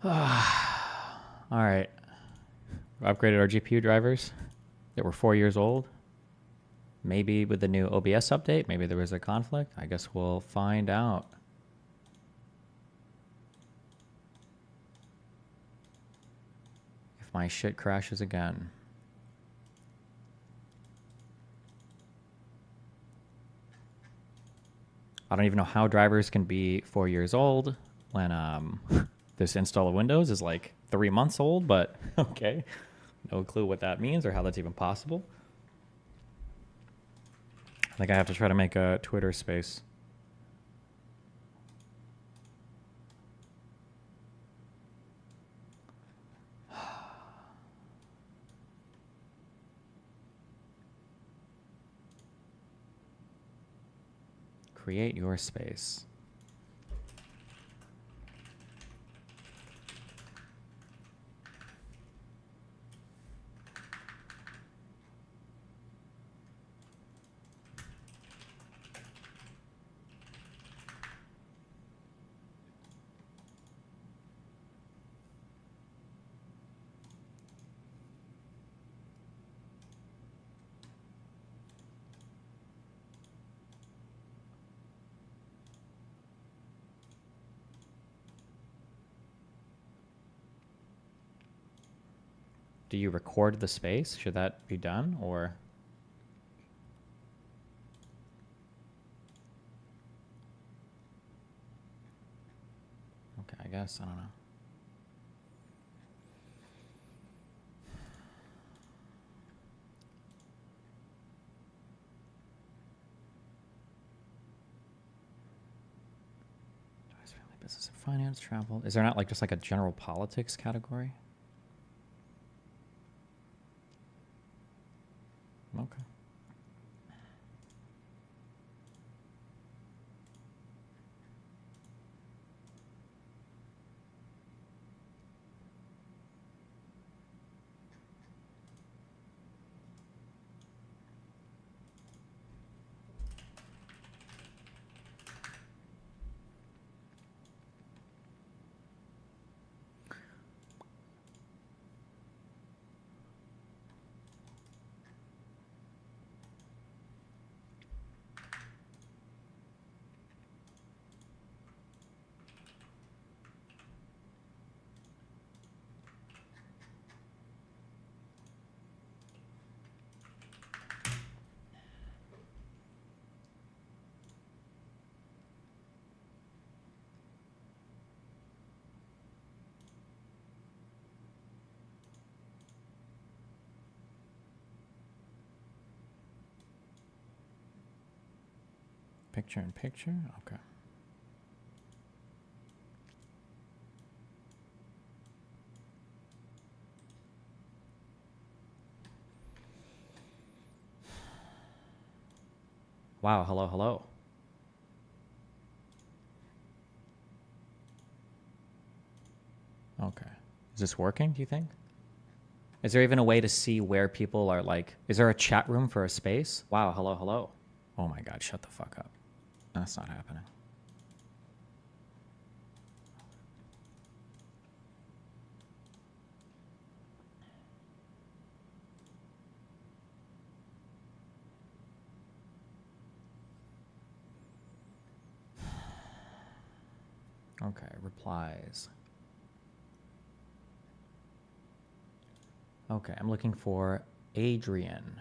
All right. We upgraded our GPU drivers that were 4 years old. Maybe with the new OBS update, maybe there was a conflict. I guess we'll find out. If my shit crashes again. I don't even know how drivers can be 4 years old when this install of Windows is like 3 months old, but okay. No clue what that means or how that's even possible. I think I have to try to make a Twitter space. Create your space. Do you record the space? Should that be done or? Okay, I guess, I don't know. Family, business and finance, travel. Is there not like just like a general politics category? Okay. Picture in picture? Okay. Wow, hello, hello. Okay. Is this working, do you think? Is there even a way to see where people are like, is there a chat room for a space? Wow, hello, hello. Oh my God, shut the fuck up. That's not happening. Okay, replies. Okay, I'm looking for Adrian.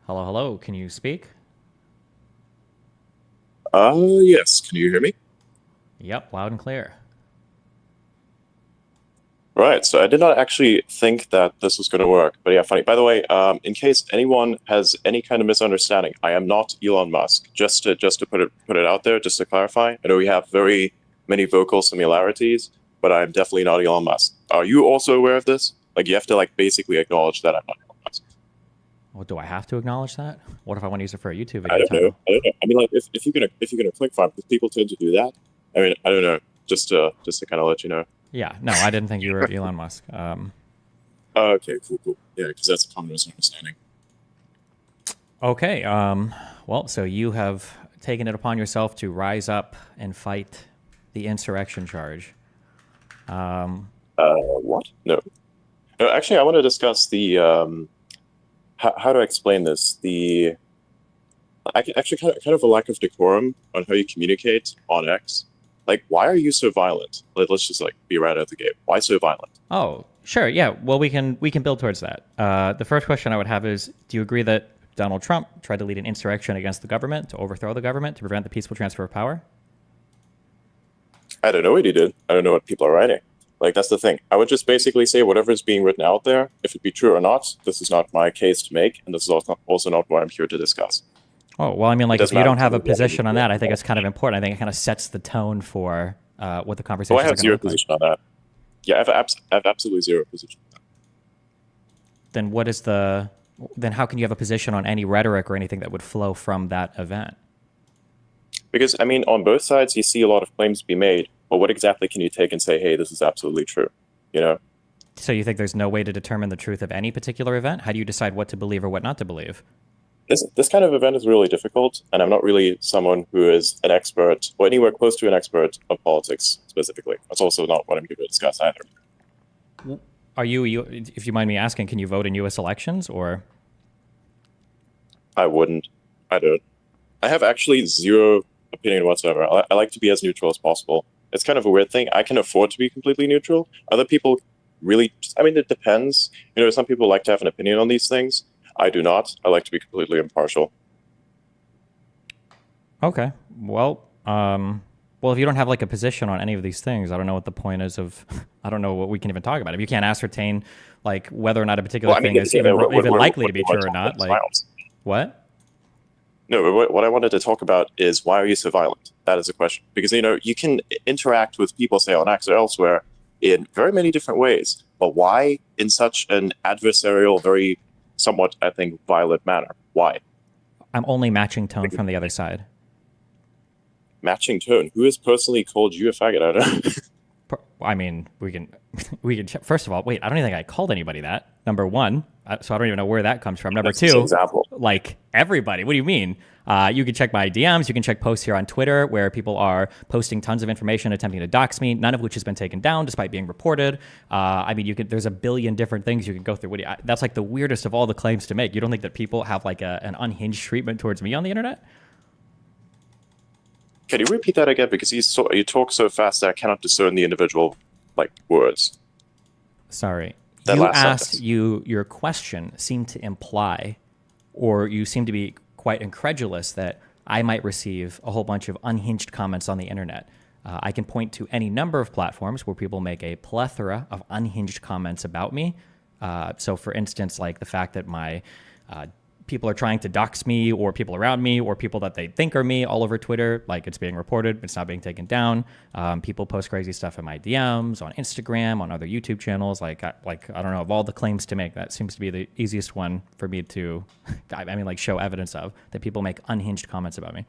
Hello, hello. Can you speak? Yes. Can you hear me? Yep, loud and clear. Right. So I did not actually think that this was going to work, but yeah, funny. By the way, in case anyone has any kind of misunderstanding, I am not Elon Musk. Just to put it out there, just to clarify. I know we have very many vocal similarities, but I'm definitely not Elon Musk. Are you also aware of this? Like, you have to like basically acknowledge that I'm not Elon Musk. Well, do I have to acknowledge that? What if I want to use it for a YouTube video I don't know. title? I don't know. I mean, like if you're gonna click farm, because people tend to do that. I mean, I don't know. Just to kind of let you know. Yeah, no, I didn't think you were Elon Musk. Oh, okay, cool. Yeah, because that's a common misunderstanding. Okay, well, so you have taken it upon yourself to rise up and fight the insurrection charge. What? No. No, actually, I want to discuss the how to explain this. Actually kind of a lack of decorum on how you communicate on X. Like, why are you so violent? Let's just like be right out the gate. Why so violent? Oh, sure, yeah. Well, we can build towards that. The first question I would have is: do you agree that Donald Trump tried to lead an insurrection against the government to overthrow the government to prevent the peaceful transfer of power? I don't know what he did. I don't know what people are writing. Like, that's the thing. I would just basically say whatever is being written out there, if it be true or not, this is not my case to make, and this is also not what I'm here to discuss. Oh, well, I mean, like, if doesn't you matter don't have a to me. position on that, I think it's kind of important. I think it kind of sets the tone for what the conversation So I is have going to zero look like. position on that. Yeah, I have absolutely zero position. Then what is then how can you have a position on any rhetoric or anything that would flow from that event? Because, I mean, on both sides, you see a lot of claims be made, but what exactly can you take and say, hey, this is absolutely true? You know? So you think there's no way to determine the truth of any particular event? How do you decide what to believe or what not to believe? This kind of event is really difficult, and I'm not really someone who is an expert or anywhere close to an expert of politics specifically. That's also not what I'm here to discuss either. Are you, if you mind me asking, can you vote in U.S. elections or? I wouldn't. I don't. I have actually zero opinion whatsoever. I like to be as neutral as possible. It's kind of a weird thing. I can afford to be completely neutral. Other people really, I mean, it depends. You know, some people like to have an opinion on these things. I do not. I like to be completely impartial. Okay. Well, if you don't have like a position on any of these things, I don't know what the point is of. I don't know what we can even talk about. If you can't ascertain like whether or not a particular thing is even likely to be true or not, like what? No, but what I wanted to talk about is why are you so violent? That is a question. Because, you know, you can interact with people, say, on X or elsewhere in very many different ways. But why in such an adversarial, very somewhat, I think, violent manner? Why? I'm only matching tone from the other side. Matching tone? Who has personally called you a faggot? I don't know. I mean, we can check. First of all, wait, I don't even think I called anybody that. Number one, so I don't even know where that comes from. Number two, like everybody. What do you mean? You can check my DMs. You can check posts here on Twitter where people are posting tons of information, attempting to dox me, none of which has been taken down despite being reported. I mean, there's a billion different things you can go through. That's like the weirdest of all the claims to make. You don't think that people have like an unhinged treatment towards me on the internet? Can you repeat that again? Because you talk so fast that I cannot discern the individual like words. Sorry. That you last asked sentence. your question seemed to imply, or you seem to be quite incredulous that I might receive a whole bunch of unhinged comments on the internet. I can point to any number of platforms where people make a plethora of unhinged comments about me. So for instance, like the fact that my people are trying to dox me, or people around me, or people that they think are me all over Twitter. Like, it's being reported, it's not being taken down. People post crazy stuff in my DMs, on Instagram, on other YouTube channels. Like I don't know, of all the claims to make, that seems to be the easiest one for me to, show evidence of, that people make unhinged comments about me.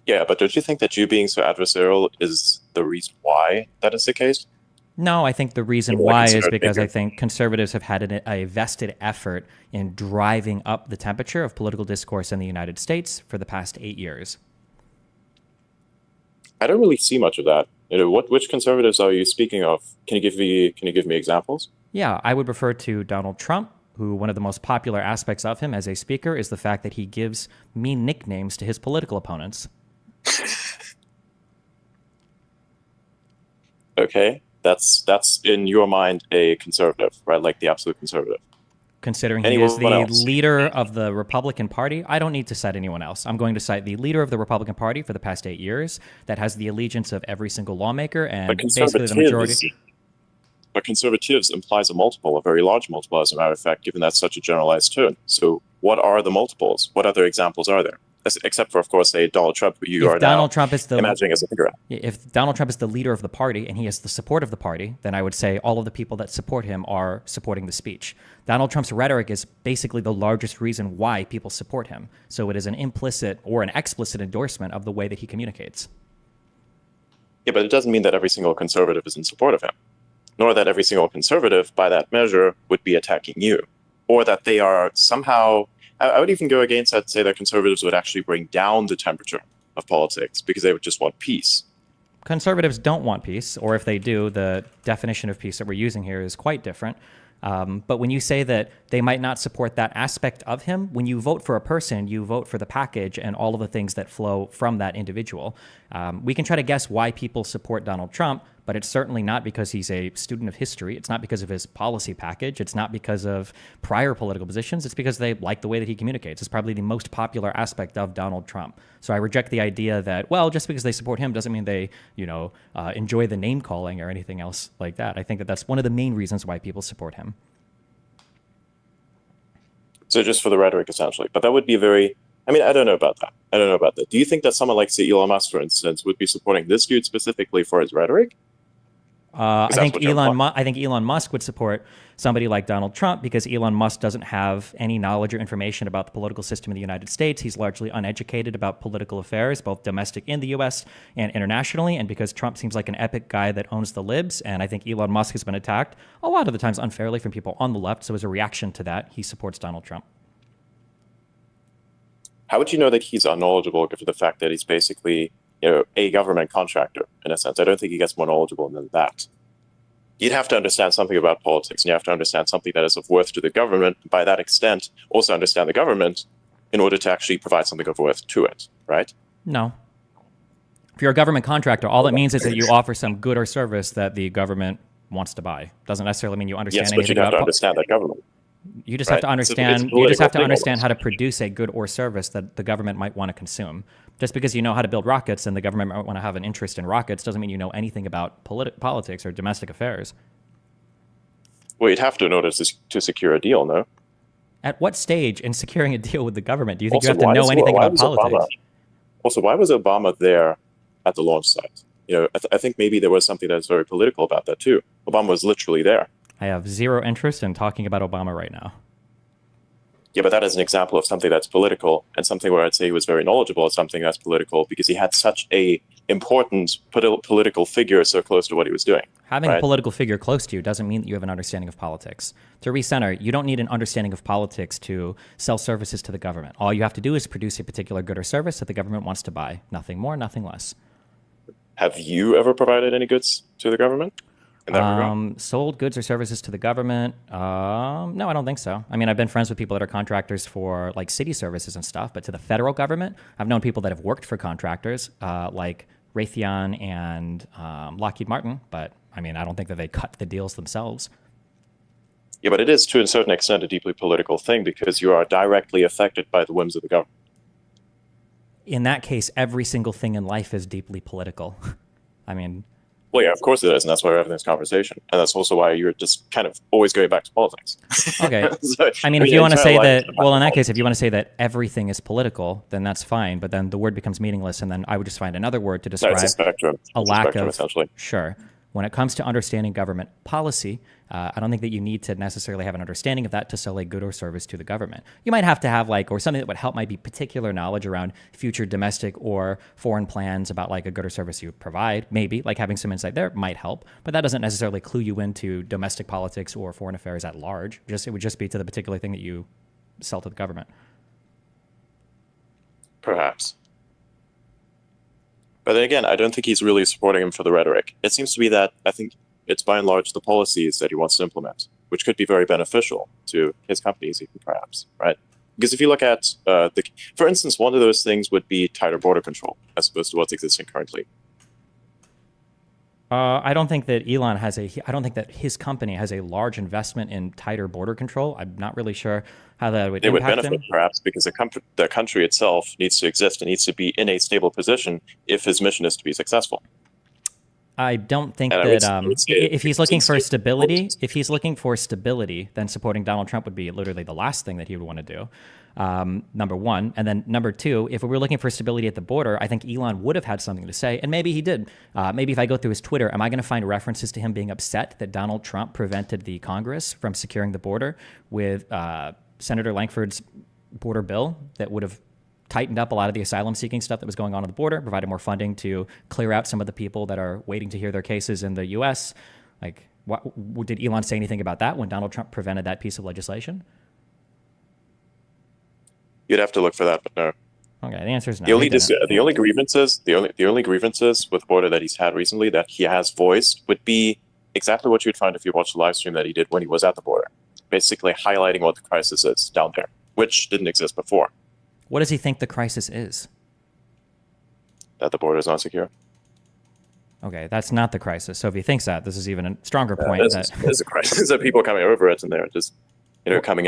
Yeah, but don't you think that you being so adversarial is the reason why that is the case? No, I think the reason why is because I think conservatives have had a vested effort in driving up the temperature of political discourse in the United States for the past 8 years. I don't really see much of that. You know, which conservatives are you speaking of? Can you give me examples? Yeah, I would refer to Donald Trump, who one of the most popular aspects of him as a speaker is the fact that he gives mean nicknames to his political opponents. Okay. That's in your mind a conservative, right? Like the absolute conservative. Considering he is the leader of the Republican Party, I don't need to cite anyone else. I'm going to cite the leader of the Republican Party for the past 8 years that has the allegiance of every single lawmaker and basically the majority. But conservatives implies a very large multiple, as a matter of fact, given that's such a generalized term. So what are the multiples? What other examples are there? except for, of course, say Donald Trump, who you are now imagining as a figurehead. If Donald Trump is the leader of the party and he has the support of the party, then I would say all of the people that support him are supporting the speech. Donald Trump's rhetoric is basically the largest reason why people support him. So it is an implicit or an explicit endorsement of the way that he communicates. Yeah, but it doesn't mean that every single conservative is in support of him, nor that every single conservative, by that measure, would be attacking you, or that they are somehow. I would even go against that, say that conservatives would actually bring down the temperature of politics because they would just want peace. Conservatives don't want peace, or if they do, the definition of peace that we're using here is quite different. But when you say that they might not support that aspect of him, when you vote for a person, you vote for the package and all of the things that flow from that individual. We can try to guess why people support Donald Trump, but it's certainly not because he's a student of history. It's not because of his policy package. It's not because of prior political positions. It's because they like the way that he communicates. It's probably the most popular aspect of Donald Trump. So I reject the idea that, well, just because they support him doesn't mean they, enjoy the name calling or anything else like that. I think that that's one of the main reasons why people support him. So just for the rhetoric, essentially. But that would be I don't know about that. Do you think that someone like, say, Elon Musk, for instance, would be supporting this dude specifically for his rhetoric? I think Elon Musk would support somebody like Donald Trump because Elon Musk doesn't have any knowledge or information about the political system in the United States. He's largely uneducated about political affairs, both domestic in the U.S. and internationally. And because Trump seems like an epic guy that owns the libs, and I think Elon Musk has been attacked a lot of the times unfairly from people on the left. So as a reaction to that, he supports Donald Trump. How would you know that he's unknowledgeable given the fact that he's basically, a government contractor, in a sense? I don't think he gets more knowledgeable than that. You'd have to understand something about politics, and you have to understand something that is of worth to the government. By that extent, also understand the government in order to actually provide something of worth to it, right? No. If you're a government contractor, all it means is that you offer some good or service that the government wants to buy. Doesn't necessarily mean you understand anything about. Yes, but you'd have to understand that government. You just have to understand. You just have to understand how to produce a good or service that the government might want to consume. Just because you know how to build rockets and the government might want to have an interest in rockets doesn't mean you know anything about politics or domestic affairs. Well, you'd have to in order to secure a deal, no? At what stage in securing a deal with the government do you think you have to know anything about politics? Also, why was Obama there at the launch site? I think maybe there was something that's very political about that too. Obama was literally there. I have zero interest in talking about Obama right now. Yeah, but that is an example of something that's political and something where I'd say he was very knowledgeable of something that's political because he had such a important political figure so close to what he was doing. Having a political figure close to you doesn't mean that you have an understanding of politics. To recenter, you don't need an understanding of politics to sell services to the government. All you have to do is produce a particular good or service that the government wants to buy. Nothing more, nothing less. Have you ever provided any goods to the government? Sold goods or services to the government? No, I don't think so. I mean, I've been friends with people that are contractors for like city services and stuff, but to the federal government, I've known people that have worked for contractors like Raytheon and Lockheed Martin, but I mean, I don't think that they cut the deals themselves. Yeah, but it is to a certain extent a deeply political thing because you are directly affected by the whims of the government. In that case, every single thing in life is deeply political. I mean... Well, yeah, of course it is, and that's why we're having this conversation. And that's also why you're just kind of always going back to politics. Okay. I mean, if you want to say that, well, in that case, if you want to say that everything is political, then that's fine. But then the word becomes meaningless, and then I would just find another word to describe a lack of... Essentially. Sure. When it comes to understanding government policy, I don't think that you need to necessarily have an understanding of that to sell a good or service to the government. You might have to have or something that would help might be particular knowledge around future domestic or foreign plans about like a good or service you provide. Maybe like having some insight there might help, but that doesn't necessarily clue you into domestic politics or foreign affairs at large. It would just be to the particular thing that you sell to the government. Perhaps. But then again, I don't think he's really supporting him for the rhetoric. It seems to be that I think it's by and large the policies that he wants to implement, which could be very beneficial to his companies even perhaps, right? Because if you look at, for instance, one of those things would be tighter border control as opposed to what's existing currently. I don't think that I don't think that his company has a large investment in tighter border control. I'm not really sure how that would impact him. It would benefit perhaps because the country itself needs to exist and needs to be in a stable position if his mission is to be successful. I don't think And that I would say if he's looking for stability, most- if he's looking for stability, then supporting Donald Trump would be literally the last thing that he would want to do. Number one, and then number two, if we were looking for stability at the border, I think Elon would have had something to say, and maybe he did. Maybe if I go through his Twitter, am I going to find references to him being upset that Donald Trump prevented the Congress from securing the border with Senator Langford's border bill that would have tightened up a lot of the asylum seeking stuff that was going on the border, provided more funding to clear out some of the people that are waiting to hear their cases in the U.S. Like, did Elon say anything about that when Donald Trump prevented that piece of legislation? You'd have to look for that, but no. Okay, the answer is no. The only grievances with border that he's had recently that he has voiced would be exactly what you'd find if you watched the live stream that he did when he was at the border, basically highlighting what the crisis is down there, which didn't exist before. What does he think the crisis is? That the border is not secure. Okay, that's not the crisis. So if he thinks that, this is even a stronger point. There's a crisis that people coming over it and they're just, coming